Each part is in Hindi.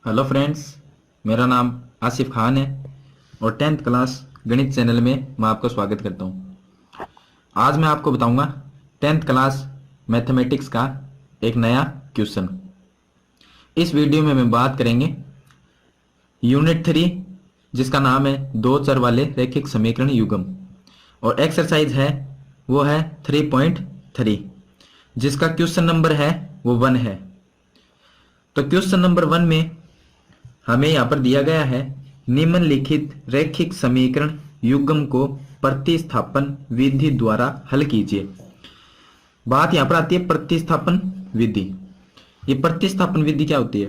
हेलो फ्रेंड्स, मेरा नाम आसिफ खान है और 10th क्लास गणित चैनल में मैं आपका स्वागत करता हूं। आज मैं आपको बताऊंगा 10th क्लास मैथमेटिक्स का एक नया क्वेश्चन। इस वीडियो में मैं बात करेंगे यूनिट 3 जिसका नाम है दो चर वाले रैखिक समीकरण युग्म, और एक्सरसाइज है वो है 3.3 जिसका क्वेश्चन नंबर है वो 1 है। तो क्वेश्चन नंबर 1 में हमें यहाँ पर दिया गया है निम्नलिखित रैखिक समीकरण युग्म को प्रतिस्थापन विधि द्वारा हल कीजिए। बात यहाँ पर आती है प्रतिस्थापन विधि। ये प्रतिस्थापन विधि क्या होती है?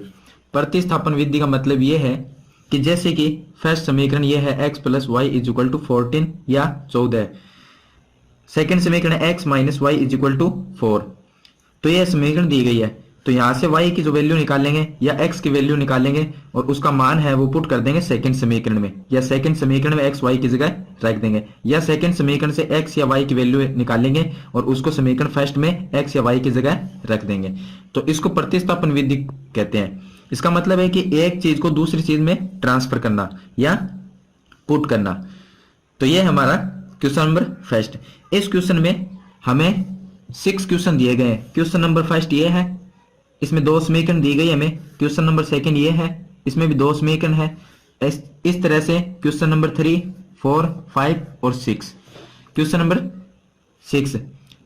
प्रतिस्थापन विधि का मतलब ये है कि जैसे कि फर्स्ट समीकरण ये है x plus y is equal to 14 या 14। सेकेंड समीकरण x minus y is equal to 4। तो यह समीकरण दी गई है, तो यहां से y की जो वैल्यू निकालेंगे या x की वैल्यू निकालेंगे और उसका मान है वो पुट कर देंगे सेकंड समीकरण में, या सेकंड समीकरण में x y की जगह रख देंगे, या सेकंड समीकरण से x या y की वैल्यू निकालेंगे और उसको समीकरण फर्स्ट में x या y की जगह रख देंगे। तो इसको प्रतिस्थापन विधि कहते हैं। इसका मतलब है कि एक चीज को दूसरी चीज में ट्रांसफर करना या पुट करना। तो यह हमारा क्वेश्चन नंबर फर्स्ट। इस क्वेश्चन में हमें 6 क्वेश्चन दिए गए हैं। क्वेश्चन नंबर फर्स्ट ये है, इसमें 2 समीकरण दी गई हमें। क्वेश्चन नंबर सेकंड ये है, इसमें भी 2 समीकरण है। इस तरह से क्वेश्चन नंबर 3, 4, 5 और 6। क्वेश्चन नंबर 6,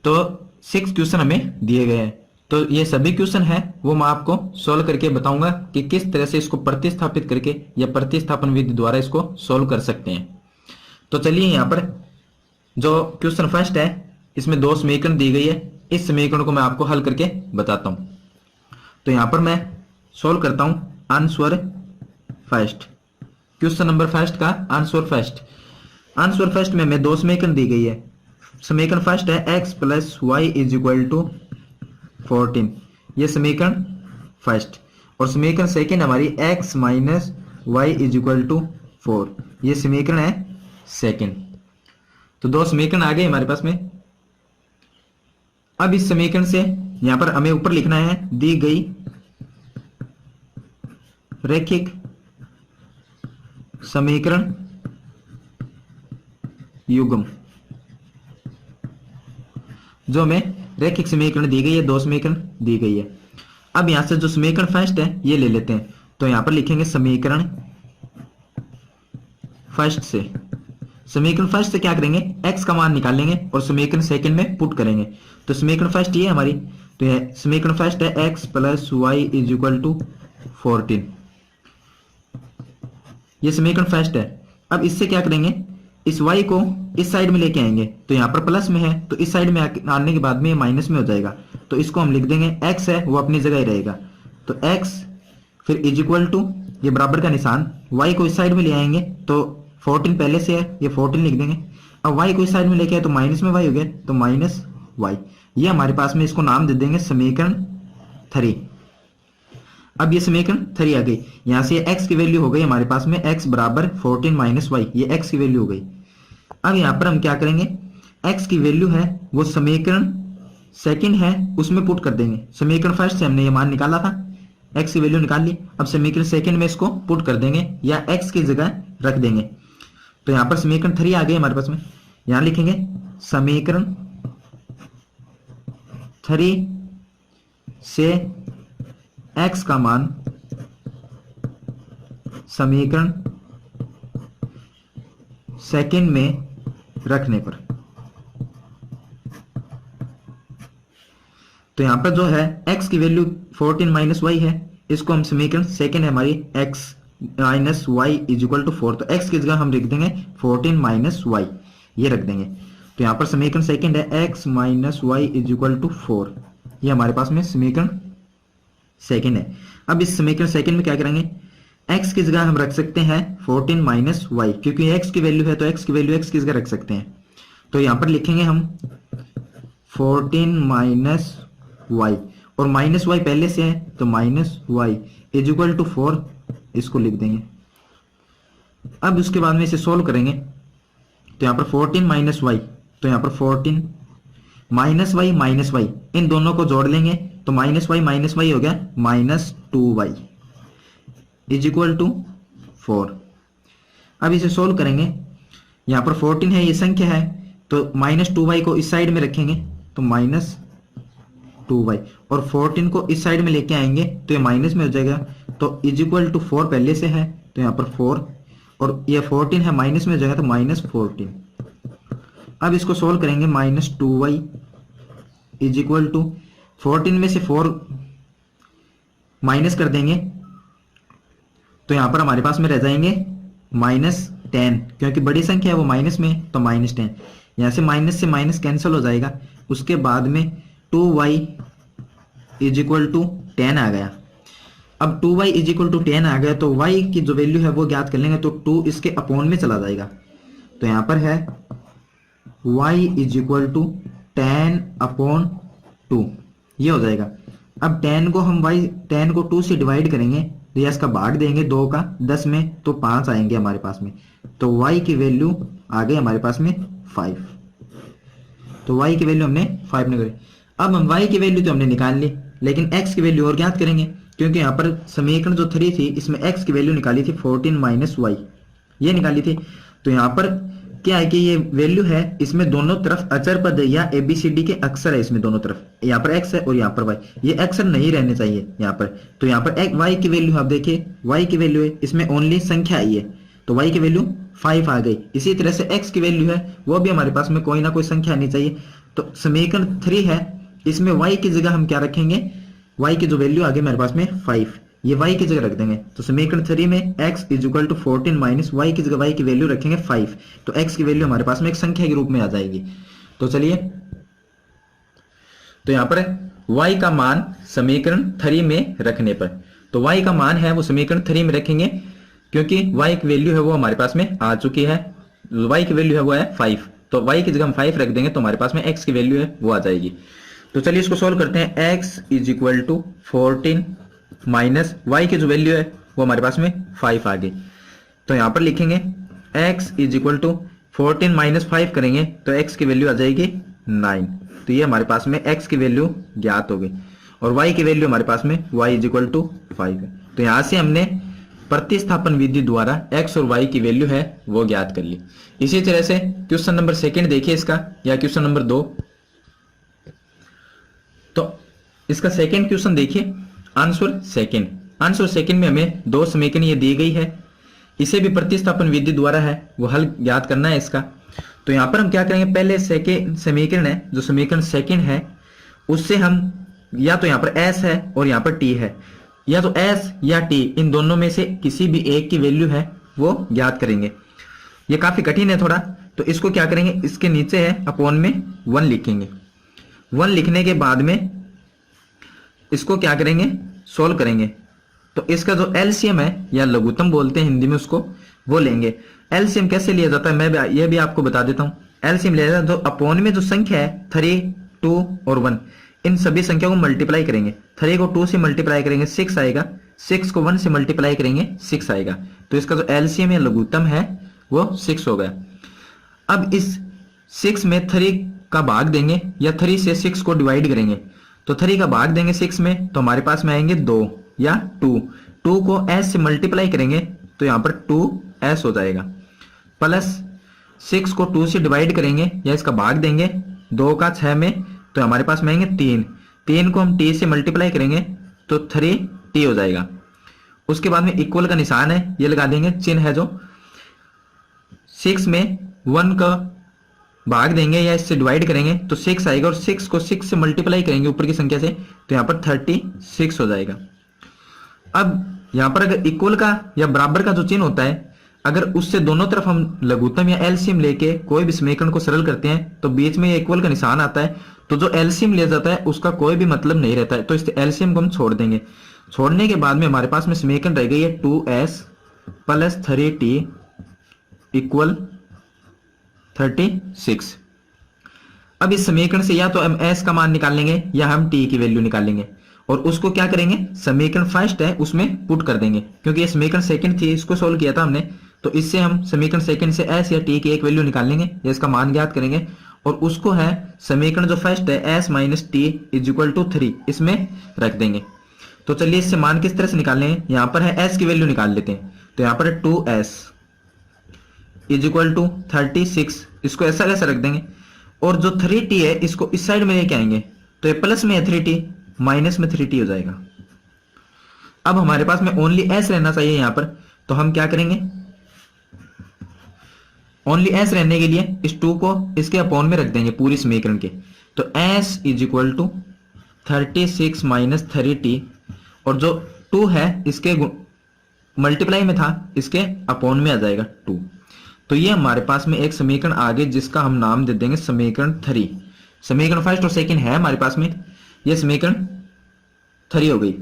तो 6 क्वेश्चन हमें दिए गए हैं। तो ये सभी क्वेश्चन है वो मैं आपको सोल्व करके बताऊंगा कि किस तरह से इसको प्रतिस्थापित करके या प्रतिस्थापन विधि द्वारा इसको सोल्व कर सकते हैं। तो चलिए यहाँ पर जो क्वेश्चन फर्स्ट है इसमें 2 समीकरण दी गई है। इस समीकरण को मैं आपको हल करके बताता हूं। तो यहां पर मैं सोल्व करता हूं answer first. Question number first का आंसर फर्स्ट। आंसर फर्स्ट में हमें 2 समीकरण दी गई है। समीकरण फर्स्ट है x plus y is equal to 14, ये समीकरण फर्स्ट। और समीकरण सेकेंड हमारी x minus y is equal to 4, ये समीकरण है सेकेंड। तो 2 समीकरण आ गए हमारे पास में। अब इस समीकरण से यहां पर हमें ऊपर लिखना है दी गई रैखिक समीकरण युग्म। जो हमें रैखिक समीकरण दी गई है, 2 समीकरण दी गई है। अब यहां से जो समीकरण फर्स्ट है ये ले लेते हैं। तो यहां पर लिखेंगे समीकरण फर्स्ट से। समीकरण फर्स्ट से क्या करेंगे, x का मान निकालेंगे और समीकरण सेकंड में पुट करेंगे। तो समीकरण फर्स्ट ये हमारी, तो ये समीकरण फर्स्ट है x plus y is equal to 14, ये समीकरण फर्स्ट है। अब इससे क्या करेंगे, इस y को इस साइड में लेके आएंगे। तो यहाँ पर प्लस में है तो इस साइड में आने के बाद में ये माइनस में हो जाएगा। तो इसको हम लिख देंगे x है वो अपनी जगह ही रहेगा। तो x फिर इज इक्वल टू, ये बराबर का निशान, y को इस साइड में ले आएंगे तो 14 पहले से है, ये 14 लिख देंगे। अब y को इस साइड में लेके आए तो माइनस में y हो गया, तो माइनस y। ये हमारे पास में, इसको नाम दे देंगे समीकरण 3। अब ये समीकरण 3 आ गई। यहां से x की वैल्यू हो गई हमारे पास में x बराबर 14 माइनस वाई, ये x की वैल्यू हो गई। अब यहां पर हम क्या करेंगे, x की वैल्यू है वो समीकरण सेकंड है उसमें पुट कर देंगे। समीकरण फर्स्ट से हमने ये मान निकाला था, x की वैल्यू निकाल ली। अब समीकरण सेकंड में इसको पुट कर देंगे या x की जगह रख देंगे। तो यहां पर समीकरण 3 आ गए हमारे पास में। यहां लिखेंगे समीकरण 3 से x का मान समीकरण सेकंड में रखने पर। तो यहां पर जो है x की वैल्यू 14 माइनस वाई है, इसको हम समीकरण सेकंड है हमारी x minus y is equal to 4, तो x की जगह हम लिख देंगे 14 माइनस वाई, ये रख देंगे। तो यहां पर समीकरण सेकंड है x minus y is equal to 4, ये हमारे पास में समीकरण सेकंड है। अब इस समीकरण सेकंड में क्या करेंगे, x की जगह हम रख सकते हैं 14 माइनस वाई, क्योंकि x की वैल्यू है तो x की वैल्यू x की जगह रख सकते हैं। तो यहां पर लिखेंगे हम 14 माइनस वाई, और माइनस वाई पहले से है तो minus y is equal to 4, इसको लिख देंगे। अब उसके बाद में इसे सोल्व करेंगे तो यहां पर 14 माइनस वाई, तो यहां पर 14 माइनस वाई इन दोनों को जोड़ लेंगे तो माइनस वाई हो गया -2y। Is equal to 4। अब इसे सोल्व करेंगे, यहाँ पर 14 है, ये संख्या है, तो -2y को इस साइड में रखेंगे तो -2y, और 14 को इस साइड में लेके आएंगे तो ये माइनस में हो जाएगा, तो इज इक्वल टू 4 पहले से है तो यहाँ पर 4, और ये 14 है माइनस में हो जाएगा तो -14। अब इसको सोल्व करेंगे, -2y इज इक्वल टू 14 में से 4 माइनस कर देंगे तो यहाँ पर हमारे पास में रह जाएंगे -10, क्योंकि बड़ी संख्या है वो माइनस में, तो -10, यहाँ से माइनस कैंसिल हो जाएगा। उसके बाद में 2y इज इक्वल टू 10 आ गया। अब 2y इज इक्वल टू 10 आ गया तो y की जो वैल्यू है वो ज्ञात कर लेंगे, तो 2 इसके अपॉन में चला जाएगा, तो यहाँ पर है y इज इक्वल टू 10/2, ये हो जाएगा। अब 10 को 2 से डिवाइड करेंगे तो या इसका भाग देंगे 2 का 10 में, तो 5 आएंगे हमारे पास में, तो y की वैल्यू आ गई हमारे पास में 5। तो y की वैल्यू हमने 5 निकाली। अब हम y की वैल्यू तो हमने निकाल ली, लेकिन x की वैल्यू और ज्ञात करेंगे, क्योंकि यहाँ पर समीकरण जो 3 थी इसमें x की वैल्यू निकाली थी 14 - y, ये निकाली थी। तो यहाँ पर क्या है कि ये वैल्यू है, इसमें दोनों तरफ अचर पद है या ABCD के अक्षर है, इसमें दोनों तरफ, यहाँ पर x है और यहाँ पर y, ये अक्षर नहीं रहने चाहिए यहाँ पर। तो यहाँ पर y की वैल्यू आप देखिए, y की वैल्यू है, इसमें ओनली संख्या आई है तो y की वैल्यू 5 आ गई। इसी तरह से x की वैल्यू है, वो भी हमारे पास में कोई ना कोई संख्या आनी चाहिए। तो समीकरण 3 है, इसमें y की जगह हम क्या रखेंगे, y की जो वैल्यू आ गई हमारे पास में 5, ये y की जगह रख देंगे। तो समीकरण 3 में x is equal to 14 - y की जगह y की वैल्यू रखेंगे 5, तो x की वैल्यू हमारे पास में एक संख्या के रूप में आ जाएगी। तो चलिए, तो यहाँ पर y का मान समीकरण 3 में रखने पर, तो y का मान है वो समीकरण 3 में रखेंगे, क्योंकि y की वैल्यू है वो हमारे पास में आ चुकी है, y की वैल्यू है वो है 5, तो y की जगह हम 5 रख देंगे तो हमारे पास में x की वैल्यू है वो आ जाएगी। तो चलिए इसको सोल्व करते हैं। x is equal to 14 minus y की जो वैल्यू है वो हमारे पास में 5 आ गई, तो यहाँ पर लिखेंगे x इज इक्वल टू 14 - 5 करेंगे तो x की वैल्यू आ जाएगी 9, तो ये हमारे पास में x की वैल्यू ज्ञात हो गई, और y की वैल्यू हमारे पास में y इज इक्वल टू 5 है। तो यहाँ से हमने प्रतिस्थापन विधि द्वारा x और y की वैल्यू है वो ज्ञात कर ली। इसी तरह से क्वेश्चन नंबर 2 देखिए इसका, या क्वेश्चन नंबर 2, तो इसका सेकंड क्वेश्चन देखिए, आंसर सेकंड में हमें 2 समीकरण ये दी गई है, इसे भी प्रतिस्थापन विधि द्वारा है वो हल ज्ञात करना है इसका। तो यहाँ पर हम क्या करेंगे, पहले सेकंड समीकरण है, जो समीकरण सेकंड है उससे हम या तो यहाँ पर s है और यहाँ पर t है, या तो s या t, इन दोनों में से किसी भी एक की वैल्यू है वो ज्ञात करेंगे। ये काफी कठिन है थोड़ा, तो इसको क्या करेंगे, इसके नीचे है अपॉन में 1 लिखेंगे। 1 लिखने के बाद में इसको क्या करेंगे, सोल्व करेंगे। तो इसका जो एलसीएम है या लघुत्तम बोलते हैं हिंदी में उसको, वो लेंगे। एलसीएम कैसे लिया जाता है मैं ये भी आपको बता देता हूं। एलसीएम लिया जाता है तो अपॉन में जो संख्या है 3, 2 और 1, इन सभी संख्या को मल्टीप्लाई करेंगे। 3 को 2 से मल्टीप्लाई करेंगे 6 आएगा, 6 को 1 से मल्टीप्लाई करेंगे 6 आएगा, तो इसका जो एलसीएम या लघुत्तम है वो 6 हो गया। अब इस 6 में 3 का भाग देंगे या 3 से 6 को डिवाइड करेंगे, तो 3 का भाग देंगे 6 में तो हमारे पास में आएंगे 2 या 2 को s से मल्टीप्लाई करेंगे तो यहाँ पर 2s हो जाएगा, प्लस 6 को 2 से डिवाइड करेंगे या इसका भाग देंगे 2 का 6 में तो हमारे पास में आएंगे 3 को हम t से मल्टीप्लाई करेंगे तो 3t हो जाएगा। उसके बाद में इक्वल का निशान है ये लगा देंगे, चिन्ह है जो 6 में 1 का भाग देंगे या इससे डिवाइड करेंगे तो 6 आएगा, और 6 को 6 से मल्टीप्लाई करेंगे ऊपर की संख्या से तो यहाँ पर 36 हो जाएगा। अब यहाँ पर अगर इक्वल का या बराबर का जो चिन्ह होता है, अगर उससे दोनों तरफ हम लघुत्तम या एलसीएम लेके कोई भी समीकरण को सरल करते हैं तो बीच में इक्वल का निशान आता है, तो जो एलसीएम लिया जाता है उसका कोई भी मतलब नहीं रहता है, तो इस एलसीएम को हम छोड़ देंगे। छोड़ने के बाद में हमारे पास में समीकरण रह गई है 2s प्लस 3t इक्वल 36। अब इस समीकरण से या तो हम s का मान निकाल लेंगे या हम t की वैल्यू निकाल लेंगे, और उसको क्या करेंगे, समीकरण फर्स्ट है उसमें पुट कर देंगे, क्योंकि ये समीकरण सेकंड थी इसको सोल्व किया था हमने, तो इससे हम समीकरण सेकंड से s या t की एक वैल्यू निकाल लेंगे या इसका मान ज्ञात करेंगे, और उसको है समीकरण जो फर्स्ट है s - t is equal to 3 इसमें रख देंगे। तो चलिए इससे मान किस तरह से निकालने हैं, यहां पर है s की वैल्यू निकाल लेते हैं। तो यहां पर है 2s इज इक्वल टू 36, इसको ऐसा कैसा रख देंगे, और जो 3t है इसको इस साइड में लेके आएंगे, तो ये प्लस में है 3t, माइनस में 3t हो जाएगा। अब हमारे पास में ओनली s रहना चाहिए यहां पर, तो हम क्या करेंगे, ओनली s रहने के लिए इस 2 को इसके अपॉन में रख देंगे पूरी समीकरण के। तो s is equal to 36 minus 3t, और जो 2 है इसके मल्टीप्लाई में था, इसके अपॉन में आ जाएगा 2। तो ये हमारे पास में एक समीकरण आ गई जिसका हम नाम दे देंगे समीकरण 3। समीकरण फर्स्ट और सेकंड है हमारे पास में, ये समीकरण 3 हो गई।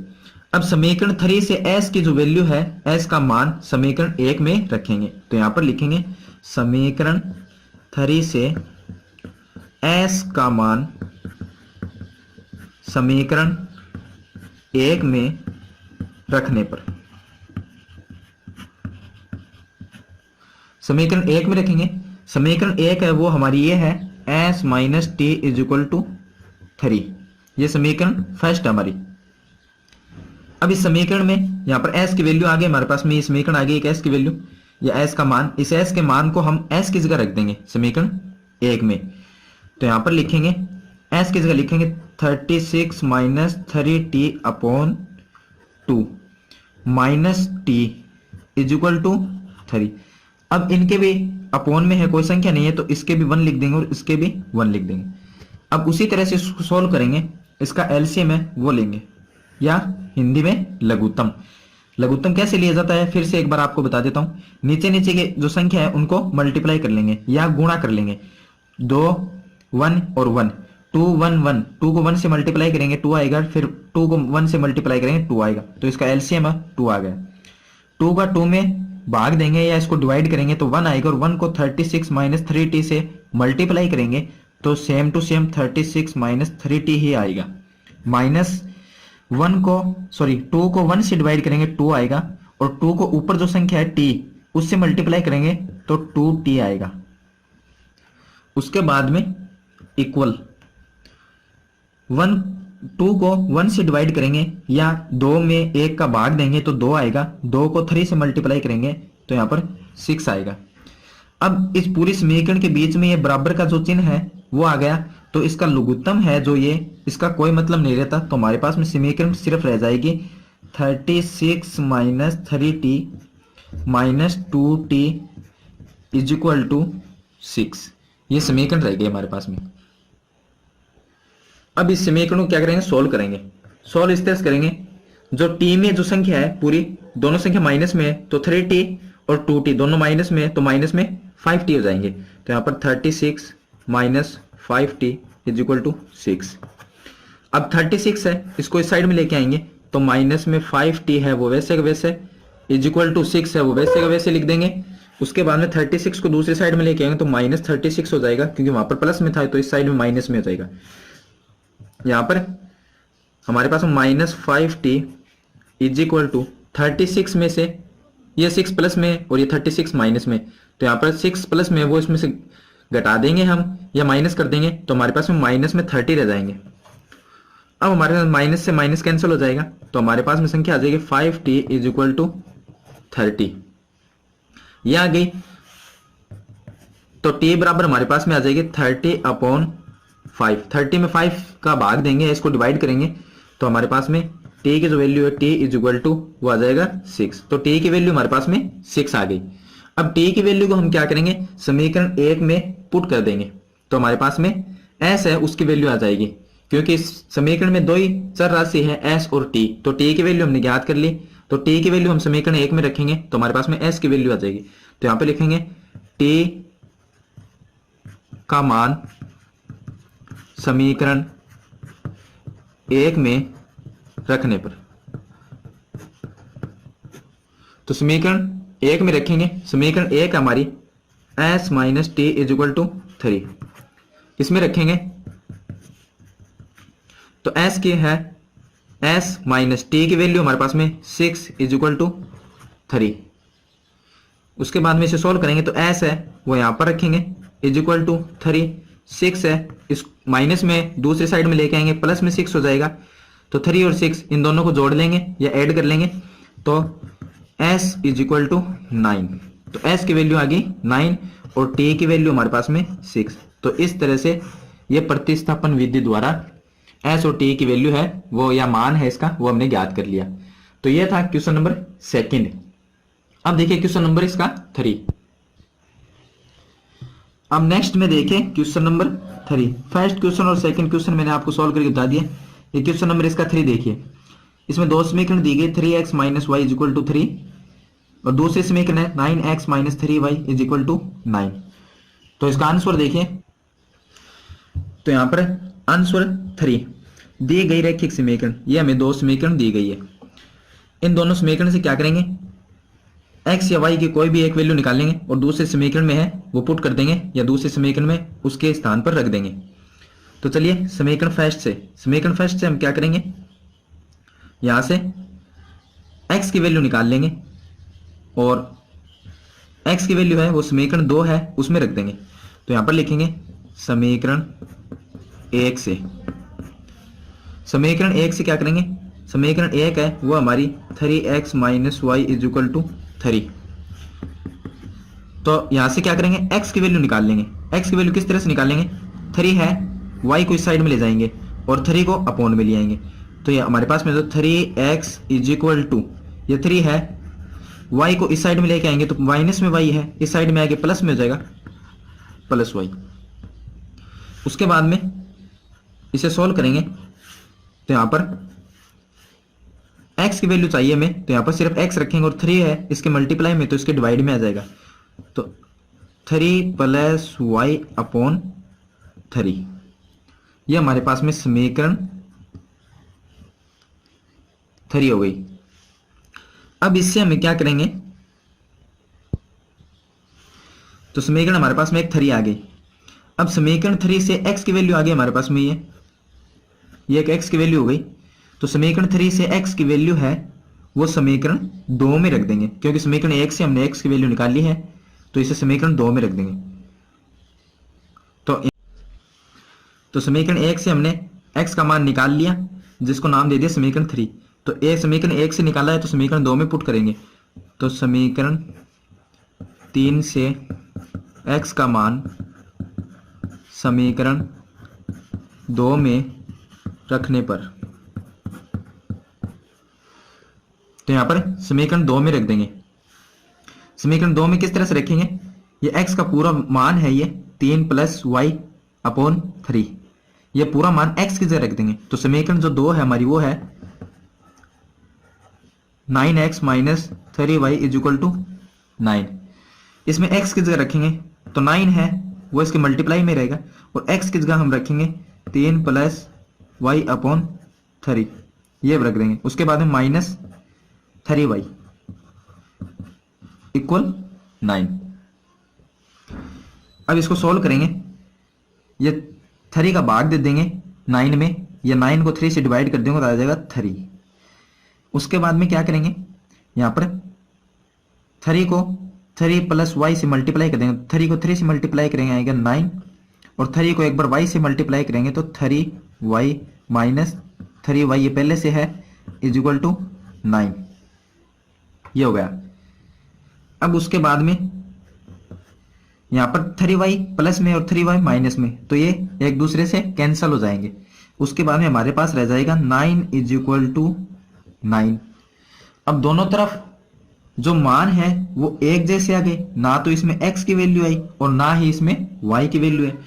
अब समीकरण 3 से s की जो वैल्यू है, s का मान समीकरण 1 में रखेंगे। तो यहां पर लिखेंगे समीकरण 3 से s का मान समीकरण 1 में रखने पर, समीकरण 1 में रखेंगे। समीकरण 1 है वो हमारी ये है s minus t is equal to 3, ये समीकरण फर्स्ट है हमारी। अब इस समीकरण में यहां पर s की वैल्यू आ गई हमारे पास में, ये समीकरण आ गई एक s की वैल्यू या s का मान, इस s के मान को हम s की जगह रख देंगे समीकरण 1 में। तो यहां पर लिखेंगे s की जगह लिखेंगे 36 minus 3t upon 2 minus t is equal to 3। अब इनके भी अपॉन में है, कोई संख्या नहीं है, तो इसके भी 1 लिख देंगे और इसके भी 1 लिख देंगे। अब उसी तरह से इसको सोल्व करेंगे, इसका एलसीएम है वो लेंगे, या हिंदी में लघुत्तम। लघुत्तम कैसे लिया जाता है फिर से एक बार आपको बता देता हूं। नीचे नीचे के जो संख्या है उनको मल्टीप्लाई कर लेंगे या गुणा कर लेंगे, 2 1 और 1, 2 1 1, 2 को 1 से मल्टीप्लाई करेंगे 2 आएगा, फिर 2 को 1 से मल्टीप्लाई करेंगे 2 आएगा। तो इसका एलसीएम है 2 आ गया। 2 का 2 में भाग देंगे या इसको डिवाइड करेंगे तो 1 आएगा, और 1 को 36 माइनस 3t से मल्टीप्लाई करेंगे तो same to same 36 minus 3t ही आएगा। माइनस 1 को 2 को 1 से डिवाइड करेंगे 2 आएगा, और 2 को ऊपर जो संख्या है t उससे मल्टीप्लाई करेंगे तो 2t आएगा। उसके बाद में इक्वल 2 को 1 से डिवाइड करेंगे या 2 में 1 का भाग देंगे तो 2 आएगा, 2 को 3 से मल्टीप्लाई करेंगे तो यहाँ पर 6 आएगा। अब इस पूरी समीकरण के बीच में ये बराबर का जो चिन्ह है वो आ गया, तो इसका लघुत्तम है जो ये, इसका कोई मतलब नहीं रहता। तो हमारे पास में समीकरण सिर्फ रह जाएगी 36 minus 3t minus 2t is equal to 6, ये समीकरण रह गई हमारे पास में। अब इस समीकरण को क्या करेंगे, सोल्व करेंगे। सोल्व इस तरह से करेंगे, जो t में जो संख्या है पूरी, दोनों संख्या माइनस में है तो 3t और 2t दोनों माइनस में है, तो माइनस में 5t हो जाएंगे। तो यहाँ पर 36 minus 5t is equal to 6। अब 36 है, इसको इस साइड में लेके आएंगे तो माइनस में 5t है वो वैसे का वैसे इज इक्वल टू 6 है वो वैसे का वैसे लिख देंगे। उसके बाद में 36 को दूसरी साइड में लेके आएंगे तो माइनस 36 हो जाएगा, क्योंकि वहां पर प्लस में था तो इस साइड में माइनस में हो जाएगा। यहां पर हमारे पास minus 5t is equal to 36 में से ये 6 प्लस में और ये 36 माइनस में, तो यहाँ पर 6 प्लस में वो इसमें से घटा देंगे हम या माइनस कर देंगे, तो हमारे पास में माइनस में 30 रह जाएंगे। अब हमारे पास माइनस से माइनस कैंसिल हो जाएगा, तो हमारे पास में संख्या आ जाएगी 5t इज इक्वल टू 30, ये आ गई। तो t बराबर हमारे पास में आ जाएगी 30 अपॉन 5। 30 में 5 का भाग देंगे, इसको डिवाइड करेंगे तो हमारे पास में t की जो वैल्यू है t इज इक्वल टू वो आ जाएगा 6। तो t की वैल्यू हमारे पास में 6 आ गई। अब t की वैल्यू को हम क्या करेंगे, समीकरण 1 में पुट कर देंगे, तो हमारे पास में s है उसकी वैल्यू आ जाएगी, क्योंकि इस समीकरण में दो ही चर राशि है s और t। तो t की वैल्यू हमने ज्ञात कर ली, तो t की वैल्यू हम समीकरण 1 में रखेंगे तो हमारे पास में s की वैल्यू आ जाएगी। तो यहाँ पे लिखेंगे t का मान समीकरण 1 में रखने पर, तो समीकरण 1 में रखेंगे। समीकरण 1 हमारी s minus t is equal to 3, इसमें रखेंगे तो s की है s माइनस टी की वैल्यू हमारे पास में 6 इज इक्वल टू 3। उसके बाद में इसे सोल्व करेंगे तो s है वो यहां पर रखेंगे इज इक्वल टू 3, 6 है इस माइनस में दूसरी साइड में लेके आएंगे प्लस में 6 हो जाएगा, तो 3 और 6 इन दोनों को जोड़ लेंगे या ऐड कर लेंगे तो s इज इक्वल टू 9। तो s की वैल्यू आ गई 9 और t की वैल्यू हमारे पास में 6। तो इस तरह से ये प्रतिस्थापन विधि द्वारा s और t की वैल्यू है वो या मान है इसका वो हमने ज्ञात कर लिया। तो ये था क्वेश्चन नंबर सेकंड। अब देखिए क्वेश्चन नंबर इसका 3। अब नेक्स्ट में देखें क्वेश्चन नंबर 3। फर्स्ट क्वेश्चन और सेकंड क्वेश्चन मैंने आपको सॉल्व करके बता दिया। ये क्वेश्चन नंबर इसका 3 देखिए, इसमें दो समीकरण दी गई 3x minus y is equal to 3 और दूसरे समीकरण है 9x minus 3y is equal to 9। तो इसका आंसर देखिए, तो यहां पर आंसर 3 दी गई रैखिक समीकरण, ये हमें दो समीकरण दी गई है। इन दोनों समीकरण से क्या करेंगे, x या y की कोई भी एक वैल्यू निकालेंगे और दूसरे समीकरण में है वो पुट कर देंगे या दूसरे समीकरण में उसके स्थान पर रख देंगे। तो चलिए समीकरण फर्स्ट से हम क्या करेंगे, यहां से x की वैल्यू निकाल लेंगे और x की वैल्यू है वो समीकरण 2 है उसमें रख देंगे। तो यहां पर लिखेंगे समीकरण 1 से, समीकरण 1 से क्या करेंगे, समीकरण 1 है वो हमारी 3x minus y is equal to 3। तो यहां से क्या करेंगे, x की वैल्यू निकाल लेंगे। x की वैल्यू किस तरह से निकालेंगे, 3 है y को इस साइड में ले जाएंगे और 3 को अपॉन में ले आएंगे। तो ये हमारे पास में तो 3x इज इक्वल टू, ये 3 है y को इस साइड में लेके आएंगे तो माइनस में y है, इस साइड में आगे प्लस में हो जाएगा प्लस y। उसके बाद में इसे सॉल्व करेंगे तो यहां पर x की वैल्यू चाहिए हमें, तो यहां पर सिर्फ x रखेंगे और 3 है इसके मल्टीप्लाई में तो इसके डिवाइड में आ जाएगा। तो 3 प्लस वाई अपॉन 3, ये हमारे पास में समीकरण 3 हो गई। अब इससे हम क्या करेंगे, तो समीकरण हमारे पास में एक 3 आ गई। अब समीकरण 3 से x की वैल्यू आ गई हमारे पास में, ये एक x की वैल्यू हो गई। तो समीकरण 3 से x की वैल्यू है वो समीकरण 2 में रख देंगे, क्योंकि समीकरण 1 से हमने x की वैल्यू निकाल ली है तो इसे समीकरण 2 में रख देंगे। तो समीकरण 1 से हमने x का मान निकाल लिया जिसको नाम दे दिया समीकरण 3। तो एक समीकरण 1 से निकाला है तो समीकरण 2 में पुट करेंगे। तो समीकरण 3 से x का मान समीकरण 2 में रखने पर, तो यहां पर समीकरण 2 में रख देंगे। समीकरण 2 में किस तरह से रखेंगे, ये x का पूरा मान है ये 3 प्लस वाई अपॉन 3, ये पूरा मान x की जगह रख देंगे। तो समीकरण जो 2 है हमारी वो है 9x minus 3y is equal to 9। इसमें x की जगह रखेंगे तो 9 है वो इसके मल्टीप्लाई में रहेगा और x की जगह हम रखेंगे 3 प्लस वाई अपॉन 3, ये रख देंगे। उसके बाद में माइनस 3y इक्वल 9। अब इसको सॉल्व करेंगे, ये 3 का भाग दे देंगे 9 में, या 9 को 3 से डिवाइड कर देंगे तो आ जाएगा 3। उसके बाद में क्या करेंगे, यहां पर 3 को 3 प्लस वाई से मल्टीप्लाई कर देंगे। 3 को 3 से मल्टीप्लाई करेंगे आएगा 9 और 3 को एक बार y से मल्टीप्लाई करेंगे तो 3y माइनस 3y ये पहले से है इज इक्वल टू 9, ये हो गया। अब उसके बाद में यहां पर 3y प्लस में और 3y माइनस में, तो ये एक दूसरे से कैंसिल हो जाएंगे। उसके बाद में हमारे पास रह जाएगा 9 इज इक्वल टू 9। अब दोनों तरफ जो मान है वो एक जैसे आ गए, ना तो इसमें x की वैल्यू आई और ना ही इसमें y की वैल्यू है।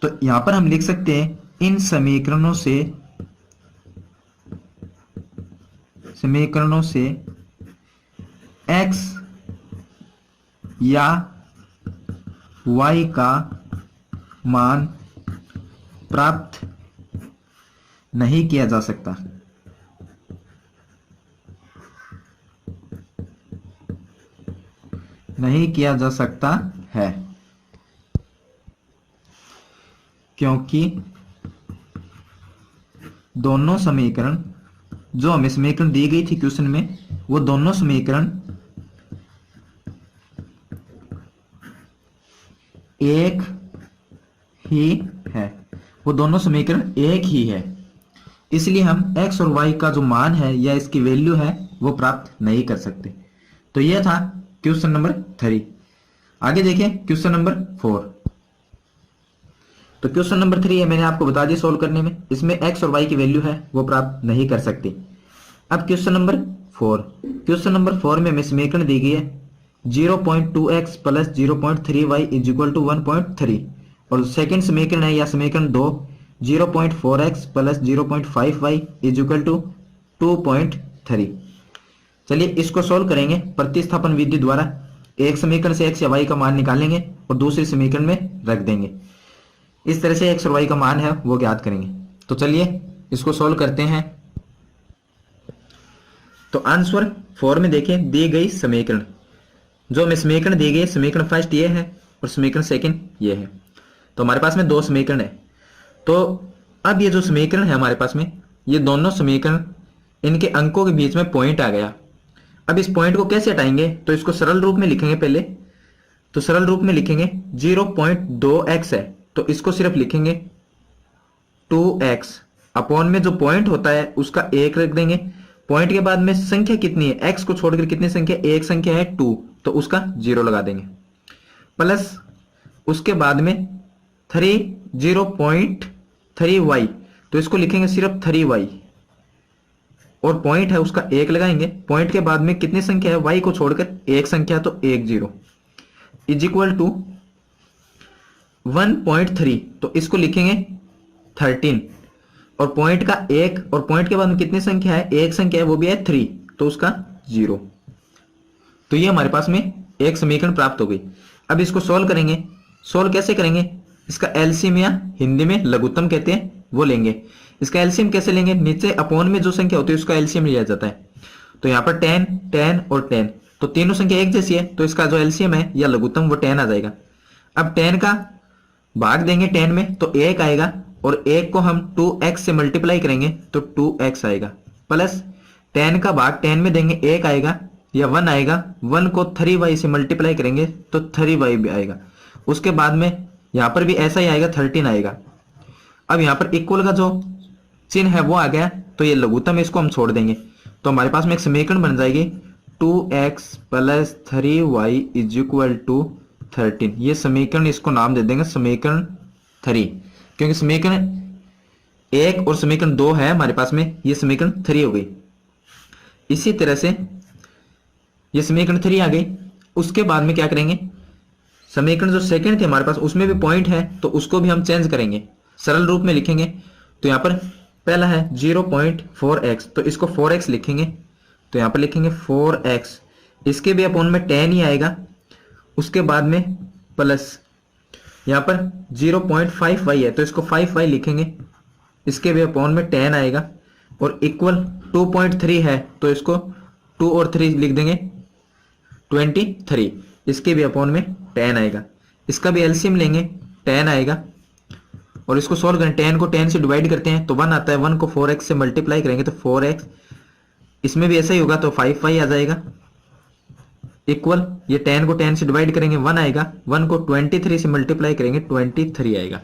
तो यहां पर हम लिख सकते हैं इन समीकरणों से x या y का मान प्राप्त नहीं किया जा सकता। नहीं किया जा सकता है क्योंकि दोनों समीकरण जो हमें समीकरण दी गई थी क्वेश्चन में, वो दोनों समीकरण एक ही है, वो दोनों समीकरण एक ही है। इसलिए हम x और y का जो मान है या इसकी वैल्यू है वो प्राप्त नहीं कर सकते। तो यह था क्वेश्चन नंबर 3। आगे देखिए क्वेश्चन नंबर 4। तो क्वेश्चन नंबर 3 है, मैंने आपको बता दिया सोल्व करने में, इसमें x और y की वैल्यू है वो प्राप्त नहीं कर सकते। अब क्वेश्चन नंबर 4, क्वेश्चन नंबर 4 में हमें समीकरण दी गई है 0.2x plus 0.3y is equal to 1.3 और सेकंड समीकरण है या समीकरण 2 0.4x plus 0.5y is equal to 2.3। चलिए इसको सोल्व करेंगे प्रतिस्थापन विधि द्वारा। एक समीकरण से x या y का मान निकालेंगे और दूसरे समीकरण में रख देंगे। इस तरह से x और y का मान है वो ज्ञात करेंगे। तो चलिए इसको सोल्व करते हैं। तो आंसर 4 में देखिए दी गई समीकरण, जो हमें समीकरण दी गई, समीकरण फर्स्ट ये है और समीकरण सेकंड ये है। तो हमारे पास में दो समीकरण है। तो अब ये जो समीकरण है हमारे पास में, ये दोनों समीकरण, इनके अंकों के बीच में पॉइंट आ गया। अब इस पॉइंट को कैसे हटाएंगे? तो इसको सरल रूप में लिखेंगे पहले। तो सरल रूप में लिखेंगे 0.2x है तो इसको सिर्फ लिखेंगे 2x अपॉन में जो पॉइंट होता है उसका 1 रख देंगे। पॉइंट के बाद में संख्या कितनी है, x को छोड़कर कितनी संख्या, एक संख्या है 2 तो उसका 0 लगा देंगे। प्लस उसके बाद में 0.3y तो इसको लिखेंगे सिर्फ 3y और पॉइंट है उसका 1 लगाएंगे। पॉइंट के बाद में कितनी संख्या है, y को छोड़कर एक संख्या तो 10 इज इक्वल टू 1.3 तो इसको लिखेंगे 13 और पॉइंट का 1 और पॉइंट के बाद में कितनी संख्या है, एक संख्या है वो भी है 3 तो उसका 0। तो ये हमारे पास में एक समीकरण प्राप्त हो गई। अब इसको सोल्व करेंगे। सोल्व कैसे करेंगे? इसका एलसीएम या हिंदी में लघुत्तम कहते हैं वो लेंगे। इसका एलसीएम कैसे लेंगे? नीचे अपॉन में जो संख्या होती है उसका एलसीएम लिया जाता है। तो यहाँ पर 10 10 और 10 तो तीनों संख्या एक जैसी है तो इसका जो एलसीएम है या लघुत्तम वो 10 आ जाएगा। अब 10 का भाग देंगे 10 में तो 1 आएगा और 1 को हम 2x से मल्टीप्लाई करेंगे तो 2x आएगा। प्लस 10 का भाग 10 में देंगे 1 आएगा या 1 आएगा। 1 को 3y से मल्टीप्लाई करेंगे तो 3y भी आएगा। उसके बाद में यहाँ पर भी ऐसा ही आएगा 13 आएगा। अब यहाँ पर इक्वल का जो चिन्ह है वो आ गया तो ये लघुत्तम इसको हम छोड़ देंगे। तो हमारे पास में एक समीकरण बन जाएगी 2x plus 3y is equal to 13। ये समीकरण, इसको नाम दे देंगे समीकरण 3 क्योंकि समीकरण 1 और समीकरण 2 है हमारे पास में, ये समीकरण 3 हो गई। इसी तरह से ये समीकरण 3 आ गई। उसके बाद में क्या करेंगे, समीकरण जो सेकंड थे हमारे पास उसमें भी पॉइंट है तो उसको भी हम चेंज करेंगे, सरल रूप में लिखेंगे। तो यहाँ पर पहला है 0.4x तो इसको 4x लिखेंगे। तो यहाँ पर लिखेंगे 4x, इसके भी अपॉन में 10 ही आएगा। उसके बाद में प्लस यहाँ पर 0.5y है तो इसको 5y लिखेंगे, इसके भी अपॉन में 10 आएगा। और इक्वल 2.3 है तो इसको 2 और 3 लिख देंगे 23, इसके भी अपॉन में 10 आएगा। इसका भी एलसीएम लेंगे 10 आएगा और इसको सोल्व करें। 10 को 10 से डिवाइड करते हैं तो 1 आता है, 1 को 4x से मल्टीप्लाई करेंगे तो 4x, इसमें भी ऐसा ही होगा तो 5y आ जाएगा। इक्वल ये 10 को 10 से डिवाइड करेंगे 1 आएगा, 1 को 23 से मल्टीप्लाई करेंगे 23 आएगा।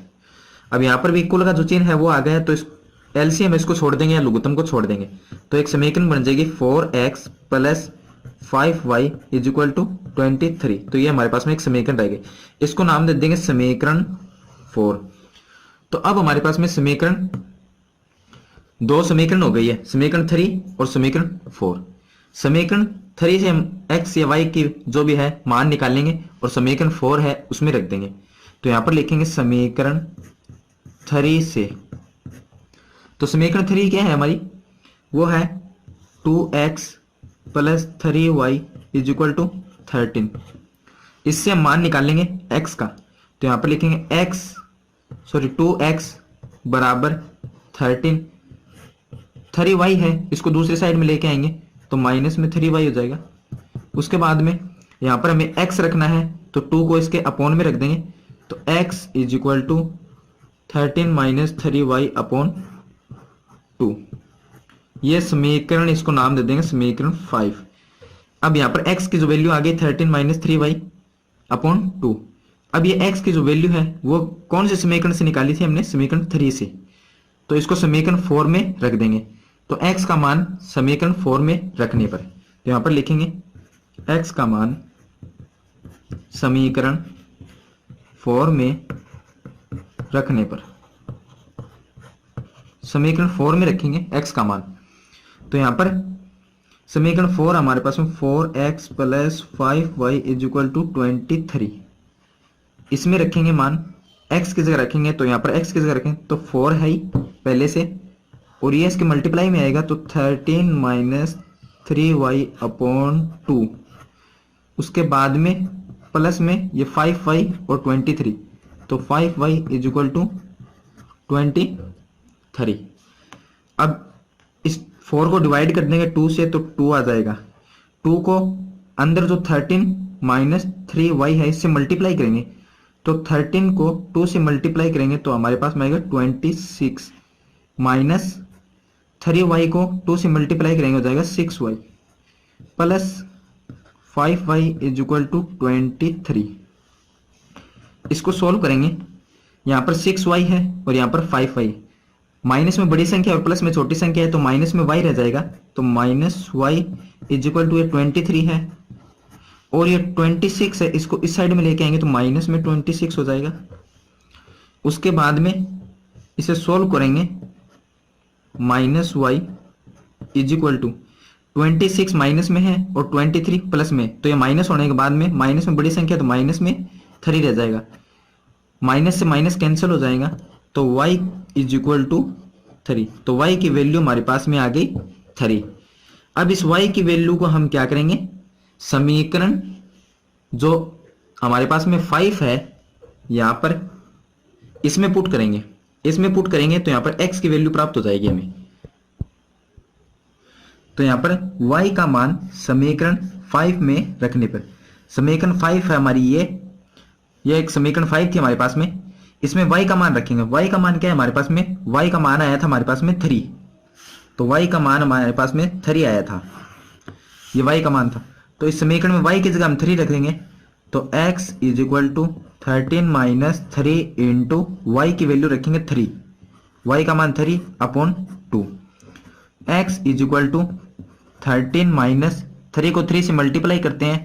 अब यहाँ पर भी इक्वल का जो चिन्ह है वो आ गया तो इस एलसीएम इसको छोड़ देंगे या लघुत्तम को छोड़ देंगे तो एक समीकरण बन जाएगी 4x plus 5y is equal to 23। तो ये हमारे पास में एक समीकरण रहेगी, इसको नाम दे देंगे समीकरण 4। तो अब हमारे पास में समीकरण, दो समीकरण हो गई है, समीकरण 3 और समीकरण 4। समीकरण 3 से हम x या y की जो भी है मान निकालेंगे और समीकरण 4 है उसमें रख देंगे। तो यहां पर लिखेंगे समीकरण 3 से। तो समीकरण 3 क्या है हमारी, वो है 2x plus 3y is equal to 13। इससे हम मान निकाल लेंगे x का। तो यहां पर लिखेंगे 2x बराबर 13, 3y है इसको दूसरी साइड में लेके आएंगे तो माइनस में 3y हो जाएगा। उसके बाद में यहाँ पर हमें x रखना है तो 2 को इसके अपॉन में रख देंगे तो x is equal to 13 minus 3y upon 2। ये समीकरण, इसको नाम दे देंगे समीकरण 5। अब यहाँ पर x की जो वैल्यू आ गई 13 माइनस 3y अपॉन 2। अब ये x की जो वैल्यू है वो कौन से समीकरण से निकाली थी हमने, समीकरण 3 से। तो इसको समीकरण 4 में रख देंगे। तो x का मान समीकरण 4 में रखने पर तो यहां पर लिखेंगे x का मान समीकरण 4 में रखने पर, समीकरण 4 में रखेंगे x का मान। तो यहां पर समीकरण 4 हमारे पास में 4x plus 5y is equal to 23, इसमें रखेंगे मान। x की जगह रखेंगे तो यहाँ पर x की जगह रखेंगे तो 4 है ही पहले से, और ये इसके मल्टीप्लाई में आएगा तो 13 माइनस 3y अपॉन 2, उसके बाद में प्लस में ये 5y और 23, तो 5y इज इक्वल टू 23। अब इस 4 को डिवाइड कर देंगे 2 से तो 2 आ जाएगा। 2 को अंदर जो 13 माइनस 3y है इससे मल्टीप्लाई करेंगे तो 13 को 2 से मल्टीप्लाई करेंगे तो हमारे पास में आएगा 26 माइनस 3y को 2 से मल्टीप्लाई करेंगे हो जाएगा 6y plus 5y is equal to 23। इसको सोल्व करेंगे, यहाँ पर 6y है और यहाँ पर 5y, माइनस में बड़ी संख्या और प्लस में छोटी संख्या है तो माइनस में y रह जाएगा, तो minus y is equal to 23 है और ये 26 है, इसको इस साइड में लेके आएंगे तो माइनस में 26 हो जाएगा। उसके बाद में इसे सोल्व करेंगे, minus y is equal to 26 minus में है और 23 प्लस में, तो ये माइनस होने के बाद में माइनस में बड़ी संख्या तो माइनस में 3 रह जाएगा, माइनस से माइनस कैंसिल हो जाएगा तो y इज इक्वल टू 3। तो y की वैल्यू हमारे पास में आ गई 3। अब इस y की वैल्यू को हम क्या करेंगे, समीकरण जो हमारे पास में 5 है यहां पर इसमें पुट करेंगे, इसमें पुट करेंगे तो यहां पर x की वैल्यू प्राप्त हो जाएगी हमें। तो यहां पर y का मान समीकरण 5 में रखने पर, समीकरण 5 है हमारी ये एक समीकरण 5 थी हमारे पास में, इसमें y का मान रखेंगे। y का मान क्या है हमारे पास में, y का मान आया था हमारे पास में 3, तो y का मान हमारे पास में 3 आया था, ये y का मान था। तो इस समीकरण में y की जगह हम 3 रख देंगे तो x is equal to 13 minus 3 into y की वैल्यू रखेंगे 3, y का मान 3 upon 2, x is equal to 13 minus 3 को 3 से मल्टीप्लाई करते हैं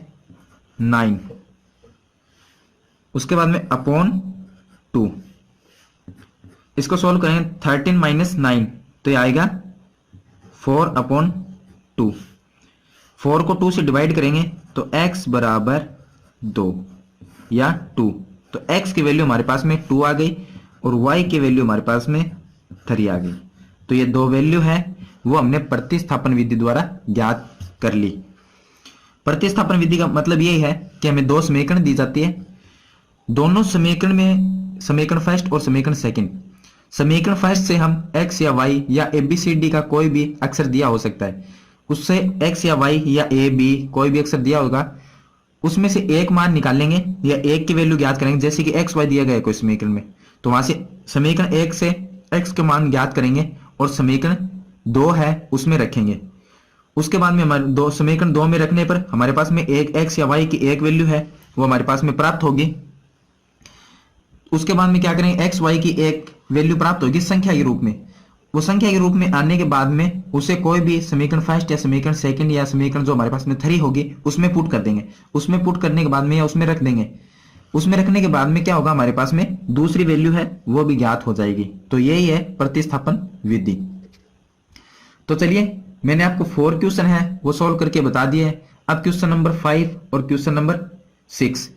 9, उसके बाद में अपॉन 2, इसको सॉल्व करेंगे 13 माइनस 9 तो ये आएगा 4 अपॉन 2, 4 को 2 से डिवाइड करेंगे तो x बराबर 2 या 2, तो x की वैल्यू हमारे पास में 2 आ गई और y की वैल्यू हमारे पास में 3 आ गई। तो ये दो वैल्यू है वो हमने प्रतिस्थापन विधि द्वारा ज्ञात कर ली। प्रतिस्थापन विधि का मतलब यही है कि हमें दो समीकरण दी जाती है, दोनों समीकरण में समीकरण फर्स्ट और समीकरण सेकंड, समीकरण फर्स्ट से हम x या y या a b c d का कोई भी अक्षर दिया हो सकता है, उससे x या y या a b कोई भी अक्षर दिया होगा उसमें से एक मान निकालेंगे या एक की वैल्यू ज्ञात करेंगे, जैसे कि x y दिया गया है कोई समीकरण में तो वहां से समीकरण 1 से x के मान ज्ञात करेंगे और समीकरण 2 है उसमें रखेंगे। उसके बाद में हमारे दो समीकरण 2 में रखने पर हमारे पास में एक x या y की एक वैल्यू है वो हमारे पास में प्राप्त होगी। उसके बाद में क्या करेंगे, x y की एक वैल्यू प्राप्त होगी संख्या के रूप में, वो संख्या के रूप में आने के बाद में उसे कोई भी समीकरण फर्स्ट या समीकरण सेकंड या समीकरण जो हमारे पास में 3 होगी उसमें पुट कर देंगे, उसमें पुट करने के बाद में या उसमें रख देंगे, उसमें रखने के बाद में क्या होगा हमारे पास में दूसरी वैल्यू है वो भी ज्ञात हो जाएगी। तो यही है प्रतिस्थापन विधि। तो चलिए मैंने आपको 4 क्वेश्चन है वो सॉल्व करके बता दिए। अब क्वेश्चन नंबर 5 और क्वेश्चन नंबर 6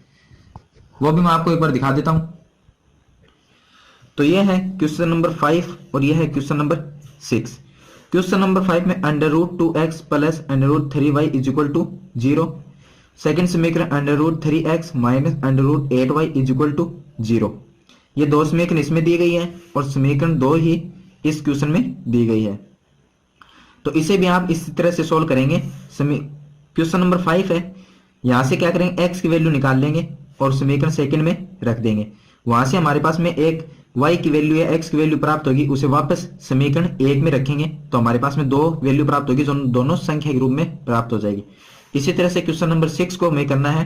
वो भी मैं आपको एक बार दिखा देता हूं। तो ये है क्वेश्चन नंबर 5 और ये है क्वेश्चन नंबर 6। क्वेश्चन नंबर 5 में under root 2x plus under root 3y is equal to 0, second समीकरण under root 3x minus under root 8y is equal to 0। ये दो समीकरण इसमें दी गई है और समीकरण 2 ही इस क्वेश्चन में दी गई है। तो इसे भी आप इस तरह से सोल्व करेंगे। क्वेश्चन नंबर 5 है, यहां से क्या करेंगे x की वैल्यू निकाल लेंगे और समीकरण सेकंड में रख देंगे, वहां से हमारे पास में एक y की वैल्यू या x की वैल्यू प्राप्त होगी, उसे वापस समीकरण 1 में रखेंगे तो हमारे पास में दो वैल्यू प्राप्त होगी जो दोनों संख्या के रूप में प्राप्त हो जाएगी। इसी तरह से क्वेश्चन नंबर 6 को हमें करना है।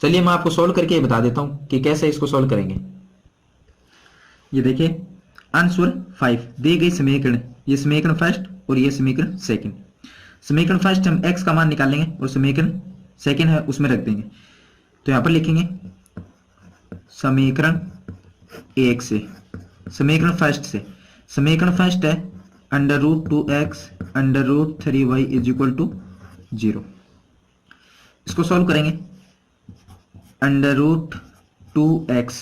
चलिए मैं आपको सोल्व करके बता देता हूं कि कैसे इसको सोल्व करेंगे। ये देखिए आंसर 5 दी गई समीकरण, ये समीकरण फर्स्ट और ये समीकरण सेकंड। समीकरण फर्स्ट हम x का मान निकालेंगे और समीकरण सेकंड है उसमें रख देंगे। तो यहां पर लिखेंगे समीकरण 1 से, समीकरण फर्स्ट से, समीकरण फर्स्ट है √2x √3y = 0। इसको सॉल्व करेंगे। √2x,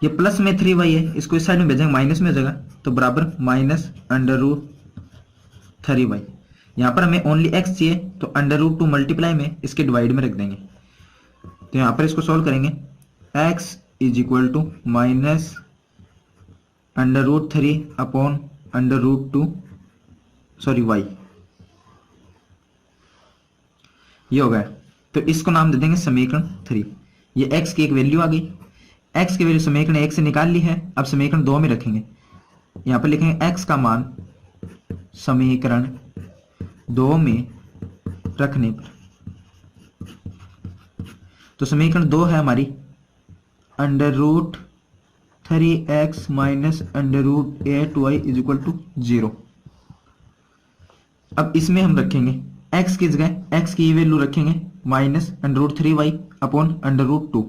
ये प्लस में 3y है, इसको इस साइड में भेजेंगे माइनस में हो जाएगा, तो बराबर -√3y। यहाँ पर हमें ओनली x चाहिए तो √2 मल्टीप्लाई में इसके डिवाइड में रख देंगे। तो यहाँ पर इसको सॉल्व करेंगे। x = -√3/√2 y, ये हो गया। तो इसको नाम दे देंगे समीकरण 3। ये x की एक वैल्यू आ गई, x की वैल्यू समीकरण 1 से निकाल ली है, अब समीकरण 2 में रखेंगे। यहां पर लिखेंगे x का मान समीकरण 2 में रखने पर, तो समीकरण 2 है हमारी √3x -√8y = 0। अब इसमें हम रखेंगे x की जगह x की वैल्यू रखेंगे -√3y/√2।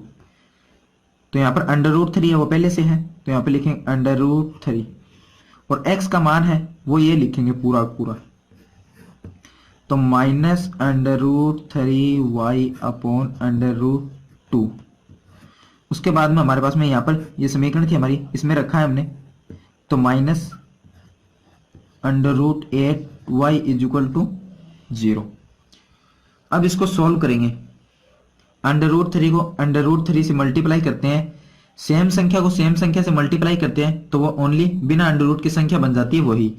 तो यहाँ पर √3 है वो पहले से है, तो यहाँ पे लिखेंगे √3 और x का मान है वो ये लिखेंगे पूरा पूरा, तो -√3y/√2। उसके बाद में हमारे पास में यहाँ पर ये समीकरण थी हमारी, इसमें रखा है हमने, तो -√8y = 0। अब इसको सॉल्व करेंगे। √3 को √3 से मल्टीप्लाई करते हैं, सेम संख्या को सेम संख्या से मल्टीप्लाई करते हैं तो वो ओनली बिना अंडर की संख्या बन जाती है वही।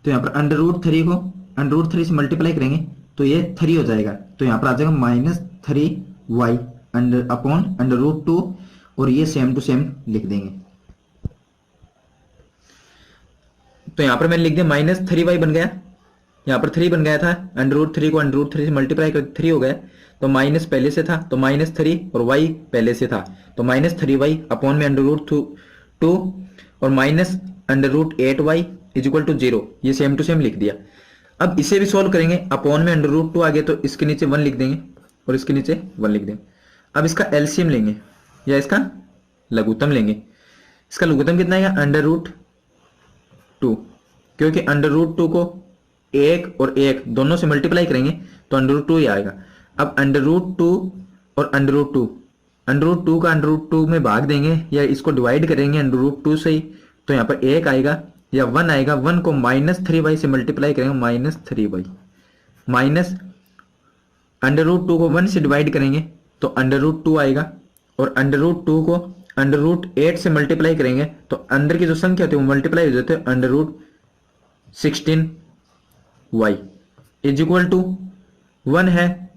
तो यहाँ पर √3 को √3 से मल्टीप्लाई करेंगे तो ये 3 हो जाएगा, तो यहाँ पर आ जाएगा -3y/√2 और ये सेम टू सेम लिख देंगे। तो यहाँ पर मैंने लिख दिया -3y बन गया, यहाँ पर 3 बन गया था, √3 को √3 से मल्टीप्लाई कर 3 हो गया, तो माइनस पहले से था तो -3 और y पहले से था तो -3y अपॉन में √2 और -√8y = 0, ये सेम टू सेम लिख दिया। अब इसे भी सॉल्व करेंगे, अपॉन में √2 आ गया तो इसके नीचे 1 लिख देंगे और इसके नीचे 1 लिख देंगे। अब इसका एलसीएम लेंगे या इसका लघुत्तम लेंगे। इसका लघुत्तम कितना आएगा √2, क्योंकि √2 को 1 और 1 दोनों से मल्टीप्लाई करेंगे तो √2 ही आएगा। अब √2 और √2 का √2 में भाग देंगे या इसको डिवाइड करेंगे √2 से ही, तो यहाँ पर 1 आएगा या 1 आएगा। 1 को -3y से मल्टीप्लाई करेंगे -3y, माइनस √2 को 1 से डिवाइड करेंगे तो √2 आएगा और √2 को √8 से मल्टीप्लाई करेंगे तो अंदर की जो संख्या होती है वो मल्टीप्लाई हो जाती है √16y = 1 है।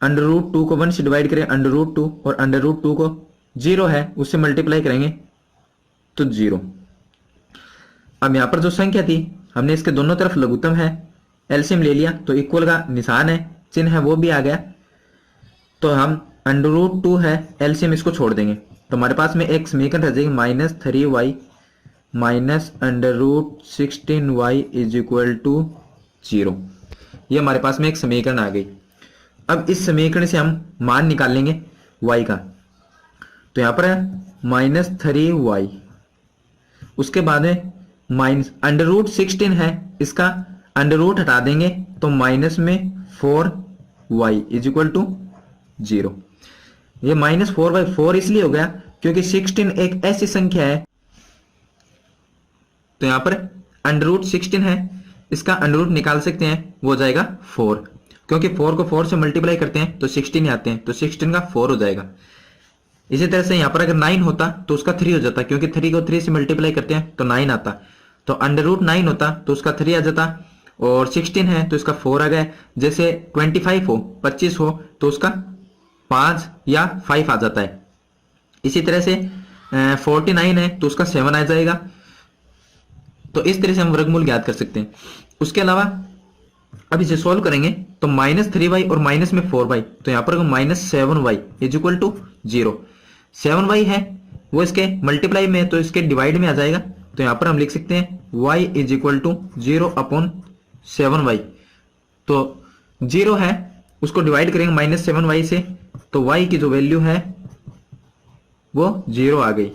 √2 को 1 से डिवाइड करें √2 और √2 को 0 है उससे मल्टीप्लाई करेंगे तो 0। अब यहाँ पर जो संख्या थी हमने इसके दोनों तरफ लघुत्तम है, एलसीएम ले लिया तो इक्वल का निशान है, चिन्ह है वो भी आ गया। तो हम √2 है, एलसीएम इसको छोड़ देंगे तो हमारे पास में एक समीकरण रह जाएगी -3y -√16y = 0। ये हमारे पास में एक समीकरण आ गई। अब इस समीकरण से हम मान निकालेंगे y का, तो यहाँ पर है -3y, उसके बाद में √16 है, इसका अंडर हटा देंगे तो माइनस में 4y = 0। ये -4/4 इसलिए हो गया क्योंकि 16 एक ऐसी संख्या है, तो यहां पर √16 है, इसका अंडर निकाल सकते हैं, वो हो जाएगा 4, क्योंकि 4 को 4 से मल्टीप्लाई करते हैं तो 16 ही आते हैं, तो 16 का 4 हो जाएगा। इसी तरह से यहां पर अगर 9 होता तो उसका 3 हो जाता, क्योंकि 3 को 3 से मल्टीप्लाई करते हैं तो 9 आता, तो √9 होता तो उसका 3 आ जाता, और 16 है तो इसका 4 आ गया। जैसे 25 हो, 25 हो तो उसका 5 या 5 आ जाता है। इसी तरह से 49 है तो उसका 7 आ जाएगा। तो इस तरह से हम वर्गमूल ज्ञात कर सकते हैं। उसके अलावा अब इसे सॉल्व करेंगे तो -3y और माइनस में 4y, तो यहां पर -7y = 0। 7y है, वो इसके मल्टीप्लाई में है तो इसके डिवाइड में आ जाएगा। तो यहाँ पर हम लिख सकते हैं y is equal to 0/7y। तो 0 है उसको डिवाइड करेंगे -7y से, तो y की जो वैल्यू है वो 0 आ गई।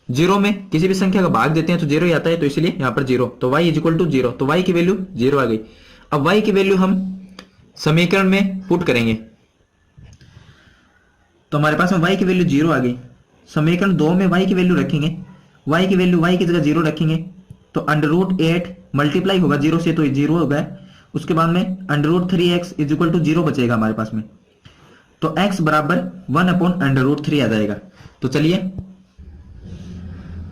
0 में किसी भी संख्या का भाग देते हैं तो 0 ही आता है, तो इसलिए यहाँ पर 0, तो y इज इक्वल टू 0, तो y की वैल्यू 0 आ गई। अब y की वैल्यू हम समीकरण में पुट करेंगे, तो हमारे पास में y की वैल्यू 0 आ गई। समीकरण 2 में y की वैल्यू रखेंगे, y की वैल्यू y की जगह 0 रखेंगे, तो √8 मल्टीप्लाई होगा 0 से, तो ये 0 होगा। उसके बाद में √3x इज इक्वल टू 0 बचेगा हमारे पास में, तो x बराबर 1/√3 आ जाएगा। तो चलिए,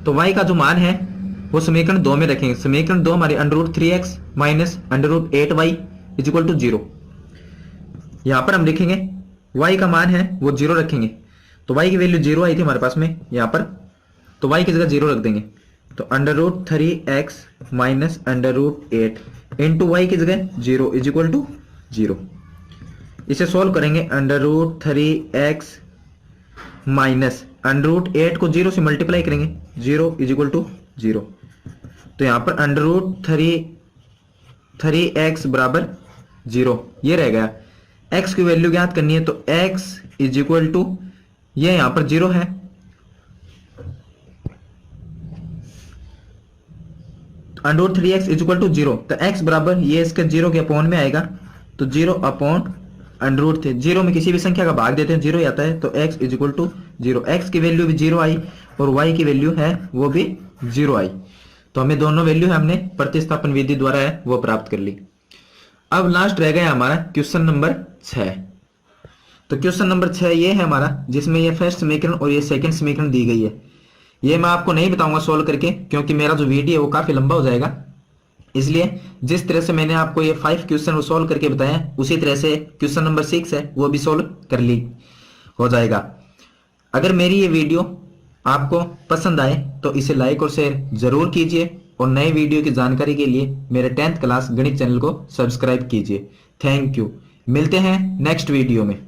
तो y का जो मान है वो समीकरण 2 में रखेंगे। समीकरण 2 हमारे √3x minus √8y is equal to 0। यहां पर हम लिखेंगे y का मान है वो 0 रखेंगे, तो y की वैल्यू 0 आई थी हमारे पास में यहाँ पर, तो y की जगह 0 रख देंगे, तो √3x माइनस √8 इंटू y की जगह 0 इज इक्वल टू 0। इसे सोल्व करेंगे, √3x माइनस √8 को 0 से मल्टीप्लाई करेंगे, 0 इज इक्वल टू 0। तो यहाँ पर √3x बराबर 0 ये रह गया। x की वैल्यू ज्ञात करनी है, तो x इज इक्वल टू ये यहाँ पर 0 है, √3x इज इक्वल टू 0, तो x बराबर ये इसके 0 के अपॉन में आएगा, तो 0/√3। 0 में किसी भी संख्या का भाग देते हैं 0 ही आता है, तो x is equal to 0। x की वैल्यू भी 0 आई और y की वैल्यू है वो भी 0 आई, तो हमें दोनों वैल्यू है हमने प्रतिस्थापन विधि द्वारा है वो प्राप्त कर ली। अब लास्ट रह गया हमारा क्वेश्चन नंबर 6। तो क्वेश्चन नंबर 6 ये है हमारा, जिसमें ये फर्स्ट समीकरण और ये सेकंड समीकरण दी गई है। ये मैं आपको नहीं बताऊंगा सोल्व करके, क्योंकि मेरा जो वीडियो है वो काफी लंबा हो जाएगा, इसलिए जिस तरह से मैंने आपको ये 5 क्वेश्चन सोल्व करके बताया उसी तरह से क्वेश्चन नंबर 6 है वो भी सोल्व कर ली हो जाएगा। अगर मेरी ये वीडियो आपको पसंद आए तो इसे लाइक और शेयर जरूर कीजिए, और नए वीडियो की जानकारी के लिए मेरे 10th क्लास गणित चैनल को सब्सक्राइब कीजिए। Thank you. मिलते हैं नेक्स्ट वीडियो में।